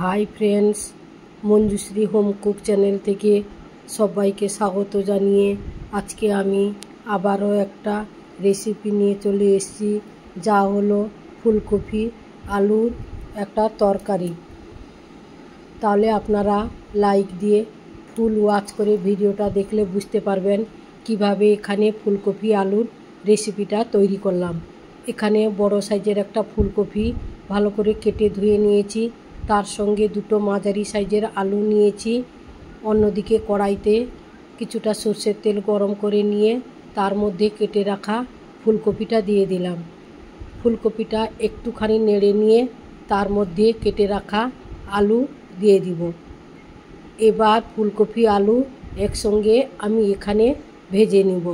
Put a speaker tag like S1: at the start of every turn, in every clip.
S1: Hi friends, Manjushree home cook channel থেকে সবাইকে স্বাগত জানিয়ে আজকে আমি আবারও একটা রেসিপি নিয়ে চলে এসেছি, যা হলো ফুলকপি আলুর একটা তরকারি। তাহলে আপনারা লাইক দিয়ে ফুল ওয়াচ করে ভিডিওটা দেখলে বুঝতে পারবেন কিভাবে এখানে ফুলকপি আলুর রেসিপিটা তৈরি করলাম। এখানে বড় সাইজের একটা ফুলকপি ভালো করে কেটে ধুয়ে নিয়েছি, তার সঙ্গে দুটো মাঝারি সাইজের আলু নিয়েছি। অন্যদিকে কড়াইতে কিছুটা সর্ষের তেল গরম করে নিয়ে তার মধ্যে কেটে রাখা ফুলকপিটা দিয়ে দিলাম। ফুলকপিটা একটুখানি নেড়ে নিয়ে তার মধ্যে কেটে রাখা আলু দিয়ে দিব। এবার ফুলকপি আলু একসঙ্গে আমি এখানে ভেজে নিব।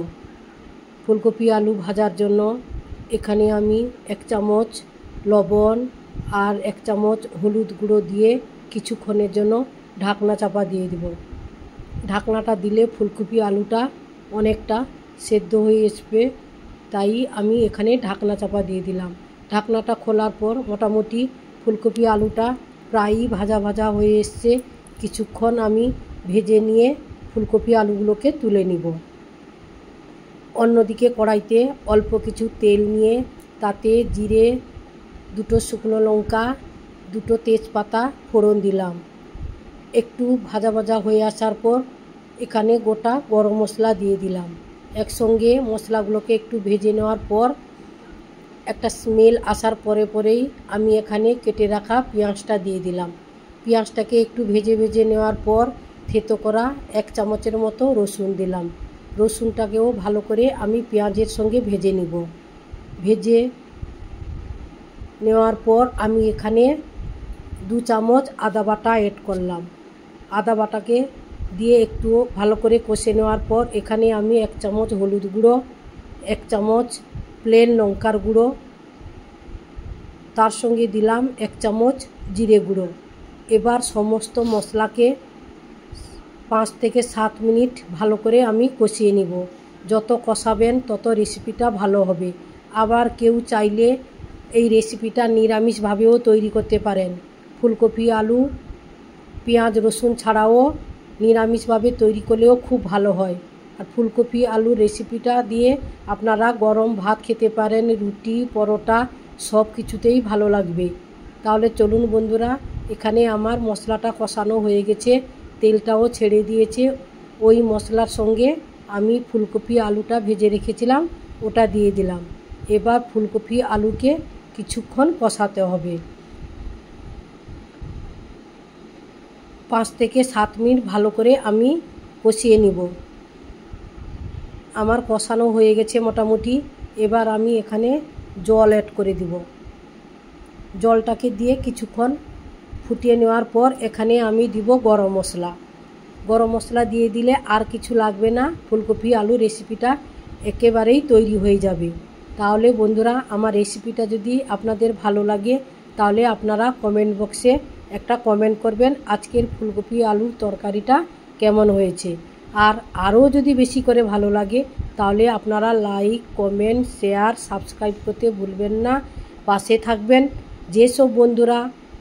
S1: ফুলকপি আলু ভাজার জন্য এখানে আমি 1 চামচ লবণ আর 1 চামচ হলুদ গুঁড়ো দিয়ে কিছুক্ষণের জন্য ঢাকনা চাপা দিয়ে দিব। ঢাকনাটা দিলে ফুলকপি আলুটা অনেকটা সেদ্ধ হয়ে আসবে, তাই আমি এখানে ঢাকনা চাপা দিয়ে দিলাম। ঢাকনাটা খোলার পর মোটামুটি ফুলকপি আলুটা প্রায়ই ভাজা ভাজা হয়ে এসছে। কিছুক্ষণ আমি ভেজে নিয়ে ফুলকপি আলুগুলোকে তুলে নিব। অন্যদিকে কড়াইতে অল্প কিছু তেল নিয়ে তাতে জিরে, 2টো শুকনো লঙ্কা, 2টো তেজপাতা ফোড়ন দিলাম। একটু ভাজা ভাজা হয়ে আসার পর এখানে গোটা গরম মশলা দিয়ে দিলাম। একসঙ্গে মশলাগুলোকে একটু ভেজে নেওয়ার পর একটা স্মেল আসার পরেই আমি এখানে কেটে রাখা পেঁয়াজটা দিয়ে দিলাম। পেঁয়াজটাকে একটু ভেজে ভেজে নেওয়ার পর থেতো করা 1 চামচের মতো রসুন দিলাম। রসুনটাকেও ভালো করে আমি পেঁয়াজের সঙ্গে ভেজে নিব। ভেজে নেওয়ার পর আমি এখানে 2 চামচ আদা বাটা অ্যাড করলাম। আদা বাটাকে দিয়ে একটু ভালো করে কষে নেওয়ার পর এখানে আমি 1 চামচ হলুদ গুঁড়ো, 1 চামচ প্লেন লঙ্কার গুঁড়ো, তার সঙ্গে দিলাম 1 চামচ জিরে গুঁড়ো। এবার সমস্ত মশলাকে 5 থেকে 7 মিনিট ভালো করে আমি কষিয়ে নিব। যত কষাবেন তত রেসিপিটা ভালো হবে। আবার কেউ চাইলে এই রেসিপিটা নিরামিষভাবেও তৈরি করতে পারেন। ফুলকপি আলু পেঁয়াজ রসুন ছাড়াও নিরামিষভাবে তৈরি করলেও খুব ভালো হয়। আর ফুলকপি আলুর রেসিপিটা দিয়ে আপনারা গরম ভাত খেতে পারেন, রুটি পরোটা সব কিছুতেই ভালো লাগবে। তাহলে চলুন বন্ধুরা, এখানে আমার মশলাটা কষানো হয়ে গেছে, তেলটাও ছেড়ে দিয়েছে। ওই মশলার সঙ্গে আমি ফুলকপি আলুটা ভেজে রেখেছিলাম ওটা দিয়ে দিলাম। এবার ফুলকপি আলুকে কিছুক্ষণ কষাতে হবে। 5 থেকে 7 মিনিট ভালো করে আমি কষিয়ে নিব। আমার কষানো হয়ে গেছে মোটামুটি। এবার আমি এখানে জল অ্যাড করে দিব। জলটাকে দিয়ে কিছুক্ষণ ফুটিয়ে নেওয়ার পর এখানে আমি দিব গরম মশলা। গরম মশলা দিয়ে দিলে আর কিছু লাগবে না, ফুলকপি আলু রেসিপিটা একেবারেই তৈরি হয়ে যাবে। তাহলে বন্ধুরা, আমার রেসিপিটা যদি আপনাদের ভালো লাগে তাহলে আপনারা কমেন্ট বক্সে একটা কমেন্ট করবেন আজকের ফুলকপি আলুর তরকারিটা কেমন হয়েছে। আর আরও যদি বেশি করে ভালো লাগে তাহলে আপনারা লাইক, কমেন্ট, শেয়ার, সাবস্ক্রাইব করতে ভুলবেন না। পাশে থাকবেন। যেসব বন্ধুরা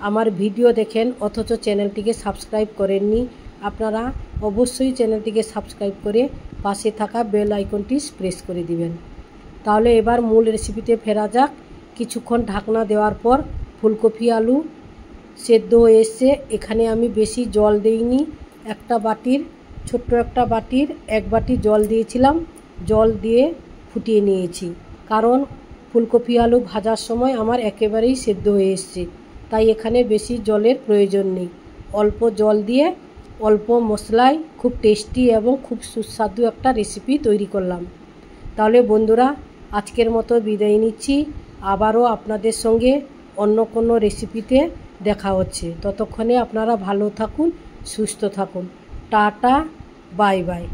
S1: আমার ভিডিও দেখেন অথচ চ্যানেলটিকে সাবস্ক্রাইব করেননি, আপনারা অবশ্যই চ্যানেলটিকে সাবস্ক্রাইব করে পাশে থাকা বেল আইকনটি প্রেস করে দিবেন। তাহলে এবার মূল রেসিপিতে ফেরা যাক। কিছুক্ষণ ঢাকনা দেওয়ার পর ফুলকপি আলু সেদ্ধ হয়ে এসছে। এখানে আমি বেশি জল দেইনি। ছোট্ট একটা বাটির 1 বাটি জল দিয়েছিলাম। জল দিয়ে ফুটিয়ে নিয়েছি, কারণ ফুলকপি আলু ভাজার সময় আমার একেবারেই সেদ্ধ হয়ে এসছে, তাই এখানে বেশি জলের প্রয়োজন নেই। অল্প জল দিয়ে অল্প মশলায় খুব টেস্টি এবং খুব সুস্বাদু একটা রেসিপি তৈরি করলাম। তাহলে বন্ধুরা, আজকের মতো বিদায় নিচ্ছি। আবারও আপনাদের সঙ্গে অন্য কোনো রেসিপিতে দেখা হচ্ছে। ততক্ষণে আপনারা ভালো থাকুন, সুস্থ থাকুন। Tata, bye bye.